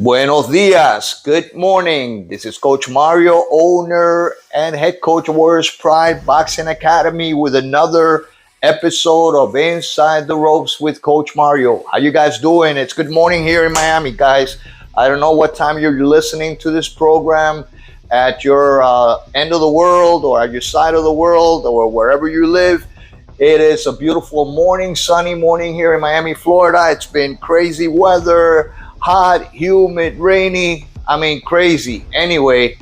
Buenos dias. Good morning. This is Coach Mario, owner and head coach of Warriors Pride Boxing Academy with another episode of Inside the Ropes with Coach Mario. How you guys doing? It's good morning here in Miami, guys. I don't know what time you're listening to this program at your end of the world or at your side of the world or wherever you live. It is a beautiful morning, sunny morning here in Miami, Florida. It's been crazy weather. Hot, humid, rainy. I mean, crazy. Anyway,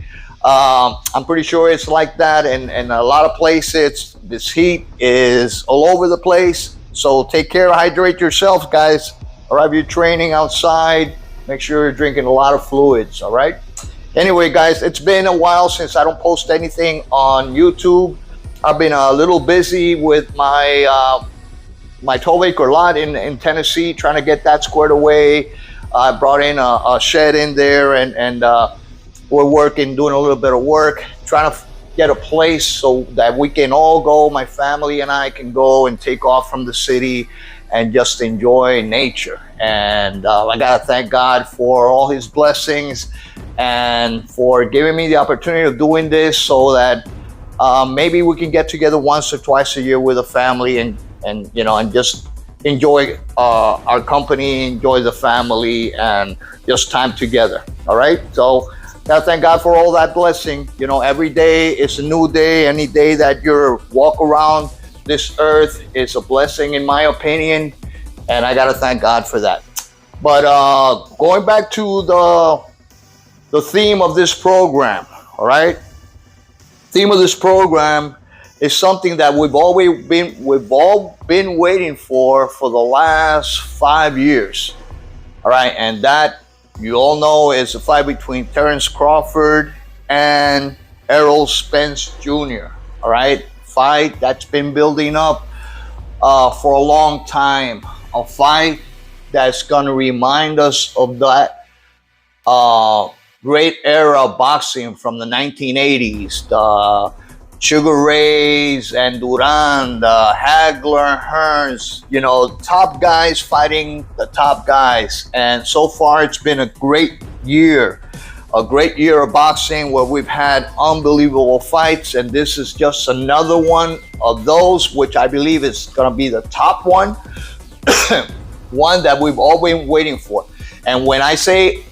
I'm pretty sure it's like that in a lot of places. This heat is all over the place. So take care, hydrate yourselves, guys. Or if you're training outside, make sure you're drinking a lot of fluids, all right? Anyway, guys, it's been a while since I don't post anything on YouTube. I've been a little busy with my 12-acre lot in Tennessee, trying to get that squared away. I brought in a shed in there and we're working, doing a little bit of work, trying to get a place so that we can all go, my family and I can go and take off from the city and just enjoy nature. And I gotta thank God for all his blessings and for giving me the opportunity of doing this so that maybe we can get together once or twice a year with a family and just enjoy our company, enjoy the family, and just time together. All right. So gotta thank God for all that blessing. You know, every day is a new day. Any day that you walk around this earth is a blessing, in my opinion, and I gotta thank God for that. But going back to the theme of this program, all right. Theme of this program is something that we've all been waiting for the last 5 years. All right, and that you all know is a fight between Terrence Crawford and Errol Spence Jr. All right, fight that's been building up for a long time. A fight that's gonna remind us of that great era of boxing from the 1980s. The Sugar Rays and Duran, the Hagler, Hearns, top guys fighting the top guys. And so far, it's been a great year of boxing where we've had unbelievable fights. And this is just another one of those, which I believe is going to be the top one, one that we've all been waiting for. And when I say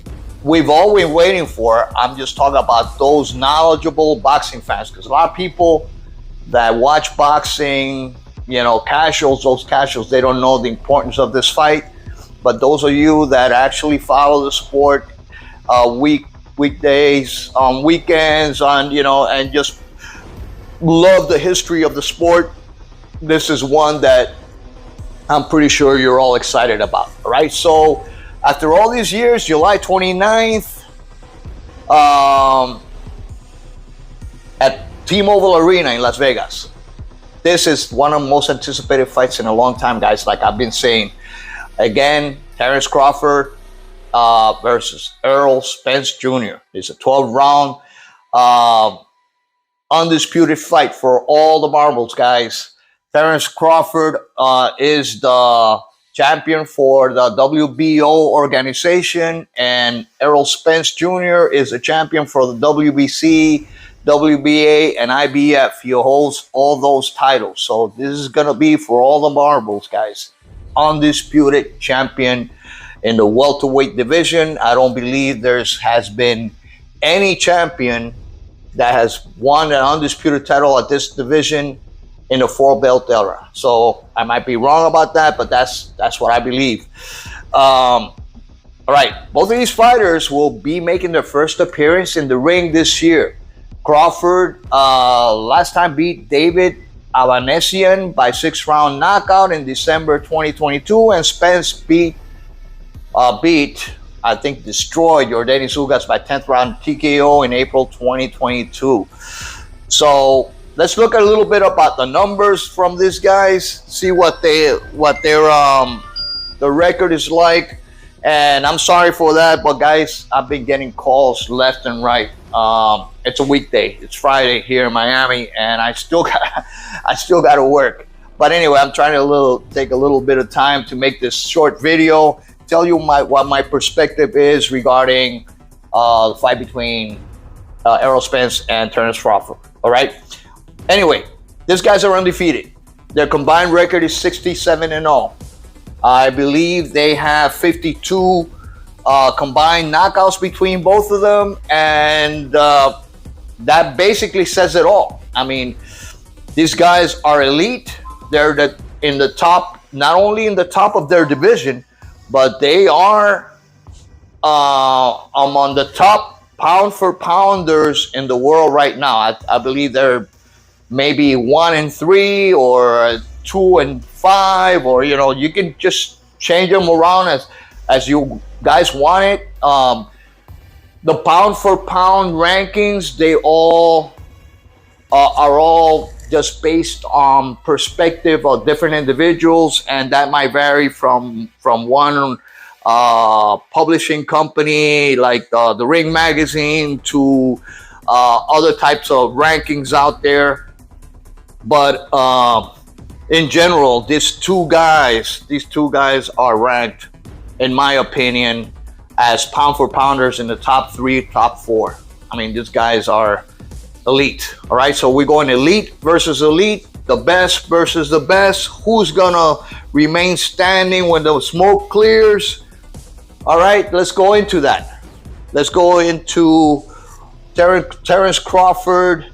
we've all been waiting for, I'm just talking about those knowledgeable boxing fans, because a lot of people that watch boxing, those casuals, they don't know the importance of this fight. But those of you that actually follow the sport weekdays, on weekends, and just love the history of the sport, this is one that I'm pretty sure you're all excited about. All right, so after all these years, July 29th, at T-Mobile Arena in Las Vegas. This is one of the most anticipated fights in a long time, guys, like I've been saying. Again, Terrence Crawford versus Errol Spence Jr. It's a 12-round undisputed fight for all the marbles, guys. Terrence Crawford is the champion for the WBO organization, and Errol Spence Jr. is a champion for the WBC, WBA, and IBF. He holds all those titles. So this is going to be for all the marbles, guys. Undisputed champion in the welterweight division. I don't believe has been any champion that has won an undisputed title at this division in the four-belt era. So I might be wrong about that, but that's what I believe. All right, both of these fighters will be making their first appearance in the ring this year. Crawford last time beat David Avanesyan by 6-round knockout in December 2022, and Spence destroyed Yordenis Ugas by 10th round TKO in April 2022. So let's look a little bit about the numbers from these guys, see what their the record is like. And I'm sorry for that, but guys, I've been getting calls left and right. It's a weekday, it's Friday here in Miami, and I still got to work. But anyway, I'm trying to take a little bit of time to make this short video tell you what my perspective is regarding the fight between Errol Spence and Terence Crawford. All right. Anyway, these guys are undefeated. Their combined record is 67-0. I believe they have 52 combined knockouts between both of them, and that basically says it all. I mean, these guys are elite. They're in the top, not only in the top of their division, but they are among the top pound for pounders in the world right now. I believe they're maybe 1-3 or 2-5, or you can just change them around as you guys want it. The pound for pound rankings, they all are all just based on perspective of different individuals, and that might vary from one publishing company like the Ring magazine to other types of rankings out there. But in general, these two guys are ranked, in my opinion, as pound for pounders in the top 3, top 4. I mean, these guys are elite. All right, so we're going elite versus elite, the best versus the best. Who's gonna remain standing when the smoke clears? All right, let's go into that. Let's go into Terence Crawford,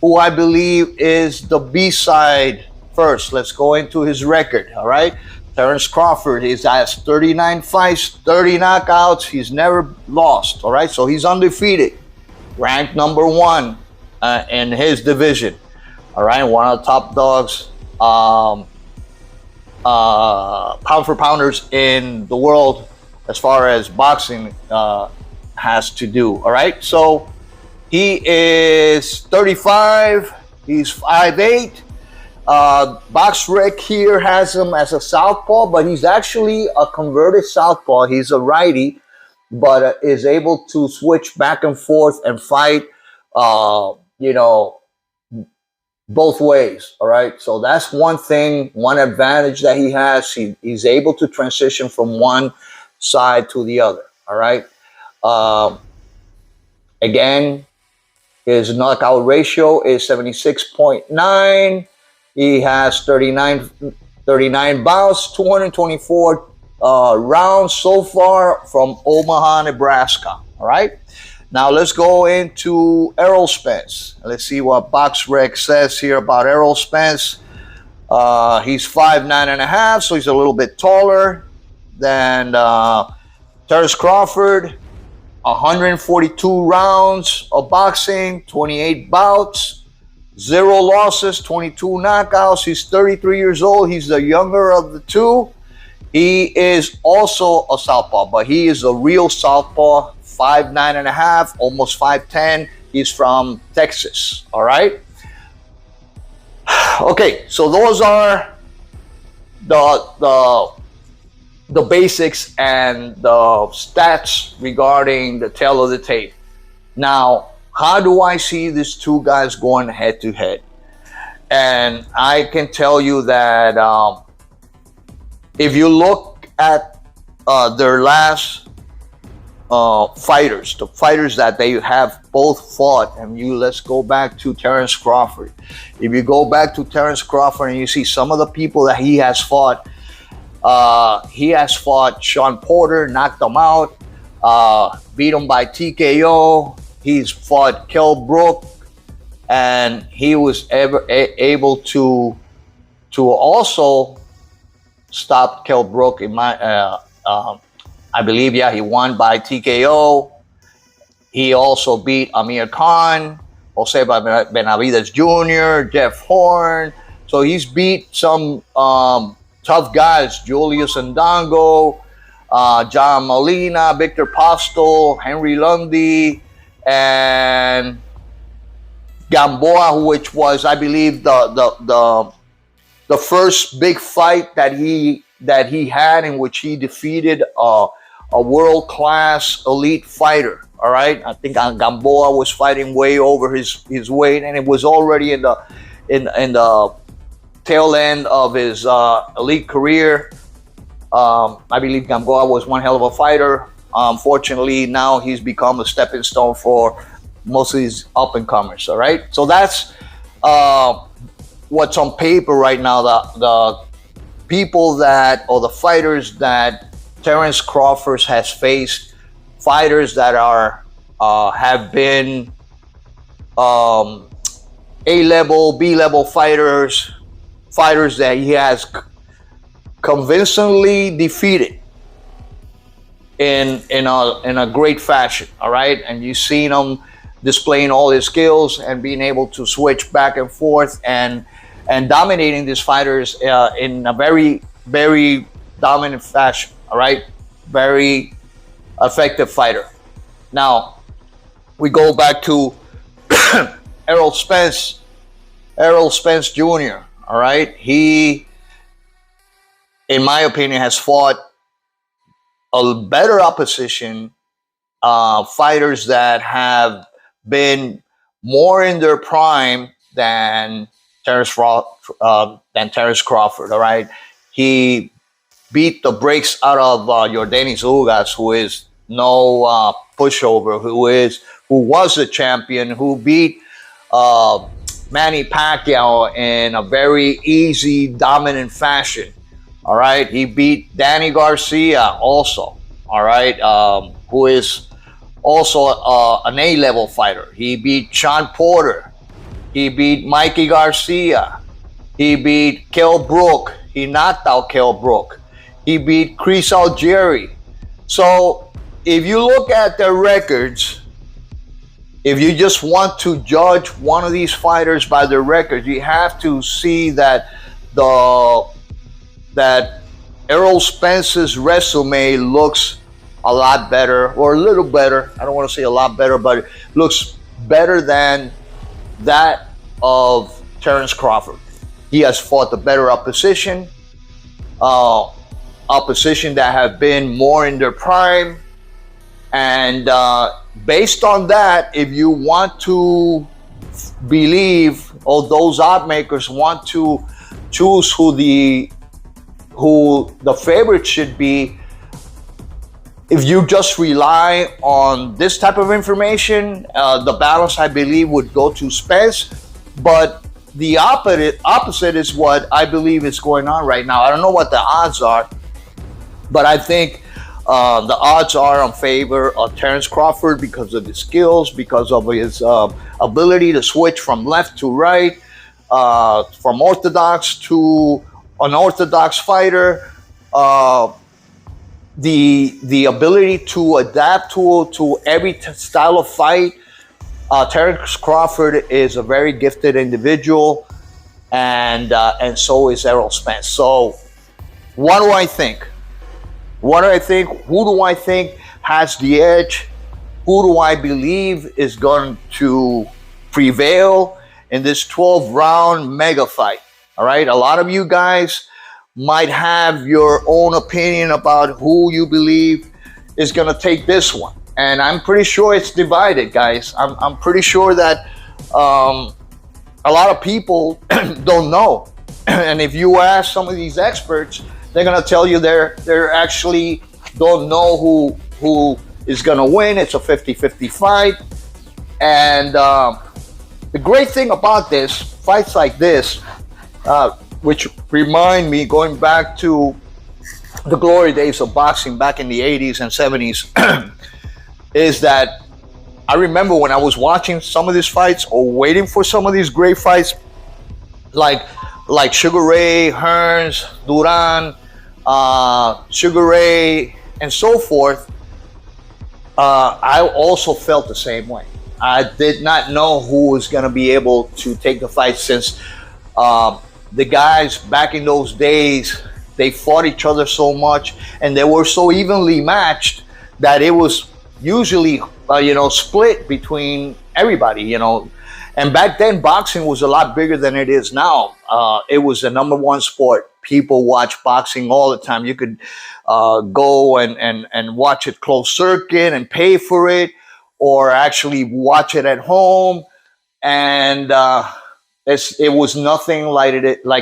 who I believe is the B-side first. Let's go into his record. All right, Terence Crawford, he has 39 fights, 30 knockouts. He's never lost. All right, so he's undefeated, ranked number 1 in his division. All right, one of the top dogs, pound for pounders in the world as far as boxing has to do. All right, so he is 35. He's 5'8". BoxRec here has him as a southpaw, but he's actually a converted southpaw. He's a righty, but is able to switch back and forth and fight, both ways. All right, so that's one thing, one advantage that he has. He's able to transition from one side to the other. All right. Again, his knockout ratio is 76.9. He has 39 bouts, 224 rounds so far from Omaha, Nebraska. All right. Now let's go into Errol Spence. Let's see what BoxRec says here about Errol Spence. He's 5'9.5", so he's a little bit taller than Terence Crawford. 142 rounds of boxing, 28 bouts, 0 losses, 22 knockouts. He's 33 years old. He's the younger of the two. He is also a southpaw, but he is a real southpaw, 5'9.5", almost 5'10". He's from Texas. All right. Okay, so those are the basics and the stats regarding the tail of the tape. Now, how do I see these two guys going head to head? And I can tell you that if you look at their last fighters, the fighters that they have both fought, and let's go back to Terence Crawford. If you go back to Terence Crawford and you see some of the people that he has fought Sean Porter, knocked him out, beat him by TKO. He's fought Kell Brook, and he was able to also stop Kell Brook in my I believe, he won by TKO. He also beat Amir Khan, Jose Benavides Jr., Jeff Horn. So he's beat some tough guys, Julius Ndongo, John Molina, Victor Postol, Henry Lundy, and Gamboa, which was, I believe, the first big fight that he had, in which he defeated a world-class elite fighter. All right, I think Gamboa was fighting way over his weight, and it was already in the tail end of his elite career. I believe Gamboa was one hell of a fighter. Unfortunately, now he's become a stepping stone for most of these up and comers. All right, so that's uh, what's on paper right now. The people that, or the fighters that Terence Crawford has faced, fighters that are have been um, A level, B level fighters, fighters that he has convincingly defeated in a great fashion. All right, and you've seen him displaying all his skills and being able to switch back and forth and dominating these fighters in a very dominant fashion. All right, very effective fighter. Now we go back to Errol Spence, Errol Spence Jr. All right, he, in my opinion, has fought a better opposition, fighters that have been more in their prime than Terence Crawford. All right, he beat the brakes out of Yordenis Ugas, who is no pushover, who was a champion, who beat uh, Manny Pacquiao in a very easy, dominant fashion. All right, he beat Danny Garcia also. All right, who is also an A-level fighter. He beat Sean Porter. He beat Mikey Garcia. He beat Kell Brook. He knocked out Kell Brook. He beat Chris Algieri. So if you look at their records, if you just want to judge one of these fighters by their records, you have to see that Errol Spence's resume looks a lot better, or a little better. I don't want to say a lot better, but it looks better than that of Terence Crawford. He has fought the better opposition, opposition that have been more in their prime. And based on that, if you want to believe, or those odd makers want to choose who the favorite should be, if you just rely on this type of information, the balance, I believe, would go to Spence. But the opposite is what I believe is going on right now. I don't know what the odds are, but I think the odds are in favor of Terence Crawford because of his skills, because of his ability to switch from left to right, from orthodox to unorthodox fighter, the ability to adapt to every style of fight. Terence Crawford is a very gifted individual, and so is Errol Spence. So, what do I think? What do I think? Who do I think has the edge? Who do I believe is going to prevail in this 12-round mega fight? All right, a lot of you guys might have your own opinion about who you believe is going to take this one. And I'm pretty sure it's divided, guys. I'm pretty sure that a lot of people don't know. And if you ask some of these experts, they're going to tell you they're actually don't know who is going to win. It's a 50-50 fight. And the great thing about this, fights like this, which remind me, going back to the glory days of boxing back in the 80s and 70s, is that I remember when I was watching some of these fights or waiting for some of these great fights, like Sugar Ray, Hearns, Duran, Sugar Ray, and so forth. I also felt the same way. I did not know who was going to be able to take the fight, since the guys back in those days, they fought each other so much and they were so evenly matched that it was usually split between everybody. And back then boxing was a lot bigger than it is now. It was the number one sport. People watch boxing all the time. You could go and watch it closed circuit and pay for it, or actually watch it at home. And it was nothing like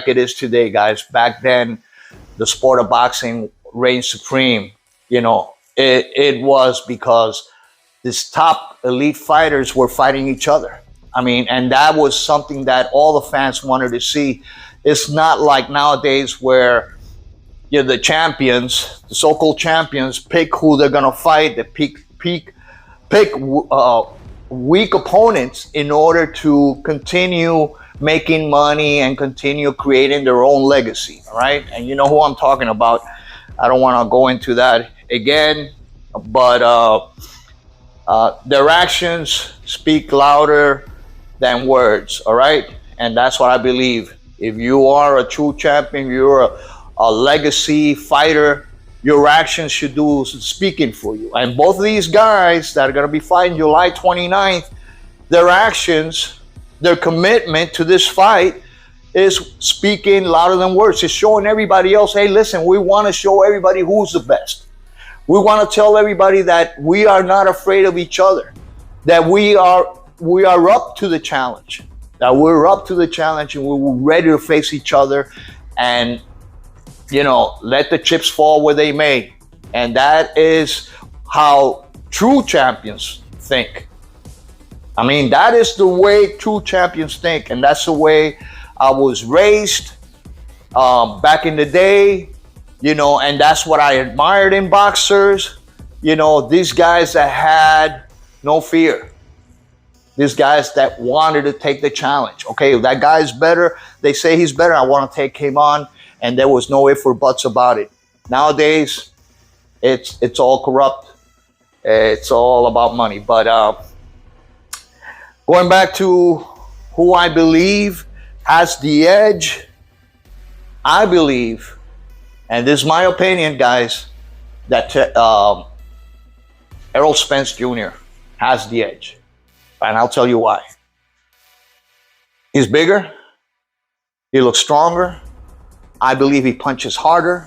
it is today, guys. Back then, the sport of boxing reign supreme, it was because these top elite fighters were fighting each other. I mean, and that was something that all the fans wanted to see. It's not like nowadays where the champions, the so-called champions, pick who they're gonna fight. They pick weak opponents in order to continue making money and continue creating their own legacy. All right, and you know who I'm talking about. I don't want to go into that again, but their actions speak louder than words. All right, and that's what I believe. If you are a true champion, you're a legacy fighter, your actions should do speaking for you. And both of these guys that are going to be fighting July 29th, their actions, their commitment to this fight is speaking louder than words. It's showing everybody else, hey, listen, we want to show everybody who's the best. We want to tell everybody that we are not afraid of each other, that we are up to the challenge, that we're up to the challenge and we're ready to face each other and, let the chips fall where they may. And that is how true champions think. I mean, that is the way true champions think. And that's the way I was raised back in the day, and that's what I admired in boxers. These guys that had no fear. These guys that wanted to take the challenge. Okay, if that guy's better, they say he's better, I want to take him on. And there was no ifs or buts about it. Nowadays, it's all corrupt. It's all about money. But going back to who I believe has the edge, I believe, and this is my opinion, guys, that Errol Spence Jr. has the edge. And I'll tell you why. He's bigger. He looks stronger. I believe he punches harder.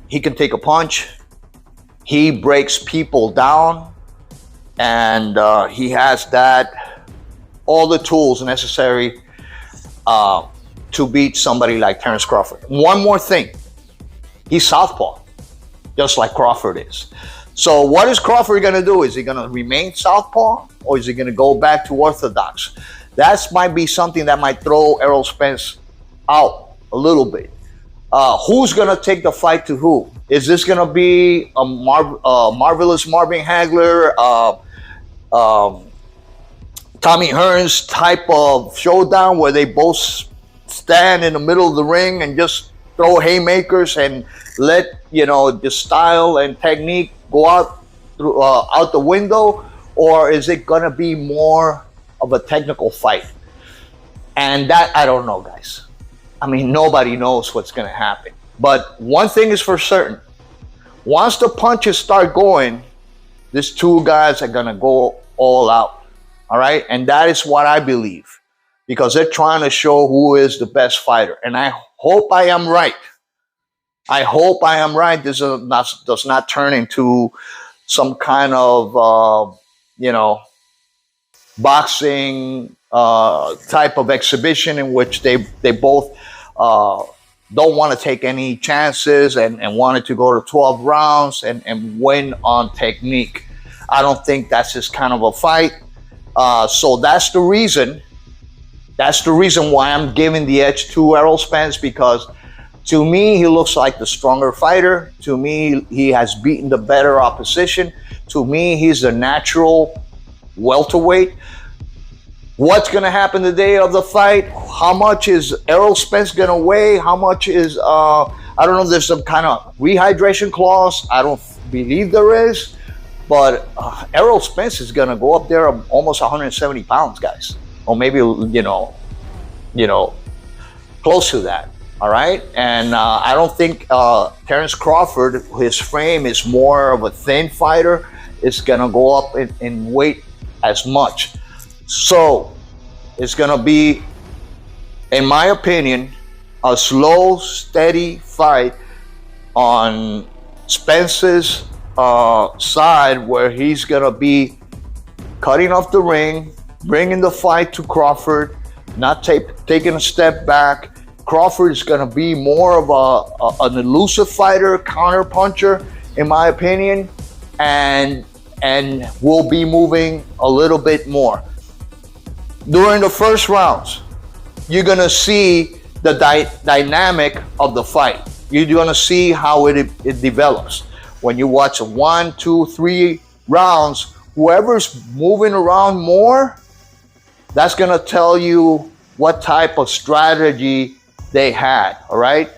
He can take a punch. He breaks people down. And he has all the tools necessary to beat somebody like Terence Crawford. One more thing. He's southpaw, just like Crawford is. So what is Crawford going to do? Is he going to remain southpaw or is he going to go back to orthodox? That might be something that might throw Errol Spence out a little bit. Who's going to take the fight to who? Is this going to be a marvelous Marvin Hagler, Tommy Hearns type of showdown where they both stand in the middle of the ring and just throw haymakers and let the style and technique go out the window? Or is it going to be more of a technical fight? And that, I don't know, guys. I mean, nobody knows what's going to happen. But one thing is for certain. Once the punches start going, these two guys are going to go all out. All right? And that is what I believe. Because they're trying to show who is the best fighter. And I hope I am right. I hope I am right. This does not turn into some kind of, boxing type of exhibition in which they both don't want to take any chances and wanted to go to 12 rounds and win on technique. I don't think that's this kind of a fight. So that's the reason. That's the reason why I'm giving the edge to Errol Spence, because to me, he looks like the stronger fighter. To me, he has beaten the better opposition. To me, he's the natural welterweight. What's going to happen the day of the fight? How much is Errol Spence going to weigh? How much is, I don't know if there's some kind of rehydration clause. I don't believe there is. But Errol Spence is going to go up there almost 170 pounds, guys. Or maybe, close to that. All right? And I don't think Terence Crawford, his frame is more of a thin fighter. It's going to go up in weight as much. So it's going to be, in my opinion, a slow, steady fight on Spence's side, where he's going to be cutting off the ring, bringing the fight to Crawford, not taking a step back. Crawford is going to be more of an elusive fighter, counter puncher, in my opinion, and will be moving a little bit more. During the first rounds, you're going to see the dynamic of the fight. You're going to see how it develops. When you watch 1, 2, 3 rounds, whoever's moving around more, that's going to tell you what type of strategy they had, all right?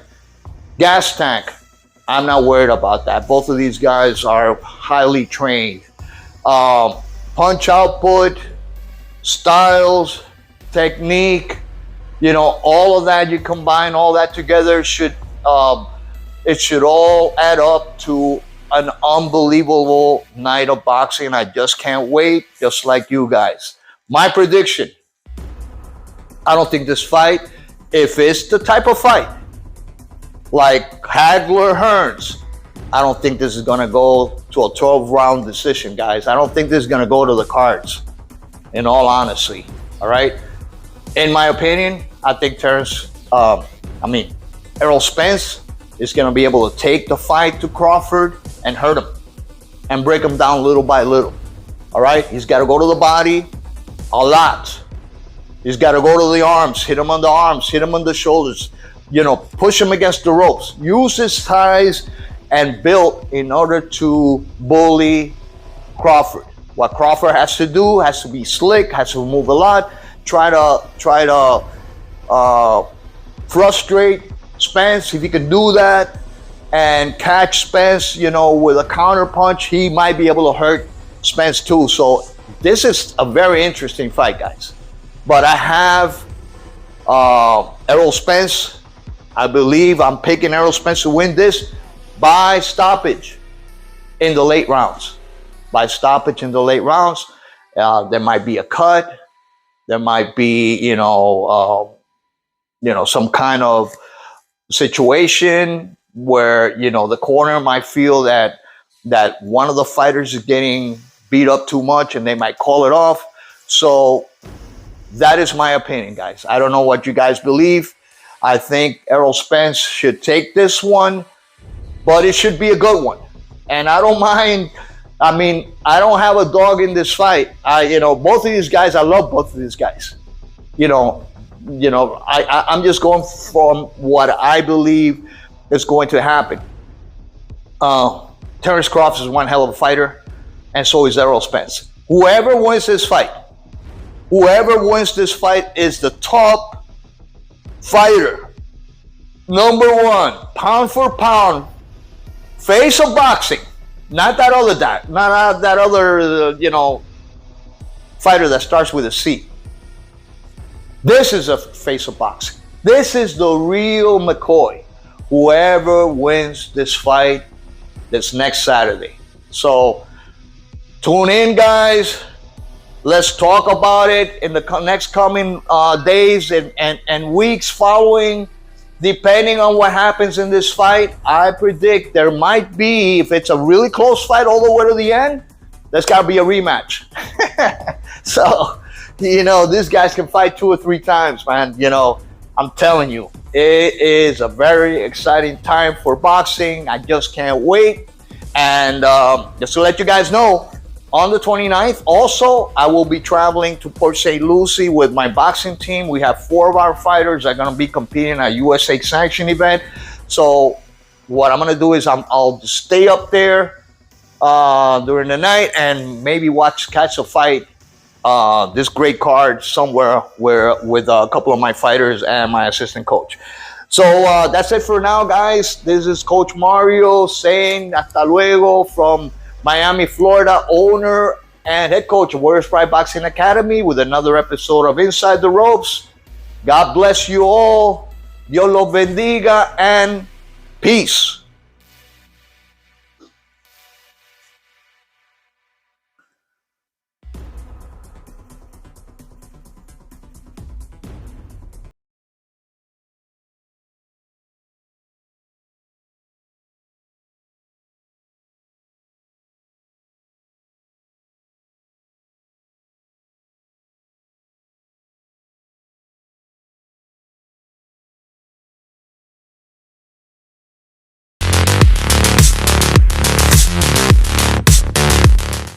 Gas tank, I'm not worried about that. Both of these guys are highly trained. Punch output, styles, technique, you know, all of that, you combine all that together, it should all add up to an unbelievable night of boxing. I just can't wait, just like you guys. My prediction, I don't think this fight, if it's the type of fight like Hagler-Hearns, I don't think this is going to go to a 12-round decision, guys. I don't think this is going to go to the cards, in all honesty, all right? In my opinion, I think Errol Spence is going to be able to take the fight to Crawford and hurt him and break him down little by little, all right? He's got to go to the body a lot. He's got to go to the arms, hit him on the arms, hit him on the shoulders, you know, push him against the ropes. Use his size and build in order to bully Crawford. What Crawford has to do, has to be slick, has to move a lot, try to frustrate Spence. If he can do that and catch Spence, you know, with a counter punch, he might be able to hurt Spence too. So this is a very interesting fight, guys. But I have Errol Spence. I believe I'm picking Errol Spence to win this by stoppage in the late rounds. By stoppage in the late rounds, there might be a cut. There might be, some kind of situation where, you know, the corner might feel that one of the fighters is getting beat up too much and they might call it off. So that is my opinion, guys. I don't know what you guys believe. I think Errol Spence should take this one, but it should be a good one. And I don't mind. I mean, I don't have a dog in this fight. Both of these guys, I love both of these guys. I'm just going from what I believe is going to happen. Terence Crawford is one hell of a fighter, and so is Errol Spence. Whoever wins this fight is the top fighter. Number one, pound for pound, face of boxing. Not that other fighter that starts with a C. This is a face of boxing. This is the real McCoy. Whoever wins this fight, this next Saturday. So tune in, guys. Let's talk about it in the next coming days and weeks following. Depending on what happens in this fight, I predict there might be, if it's a really close fight all the way to the end, there's got to be a rematch. So, these guys can fight 2 or 3 times, man. I'm telling you, it is a very exciting time for boxing. I just can't wait. And just to let you guys know, on the 29th, also, I will be traveling to Port St. Lucie with my boxing team. We have 4 of our fighters that are going to be competing at a USA sanction event. So what I'm going to do is I'll stay up there during the night and maybe catch a fight, this great card somewhere with a couple of my fighters and my assistant coach. So that's it for now, guys. This is Coach Mario saying hasta luego from Miami, Florida, owner and head coach of Warriors Pride Boxing Academy with another episode of Inside the Ropes. God bless you all. Dios los bendiga and peace.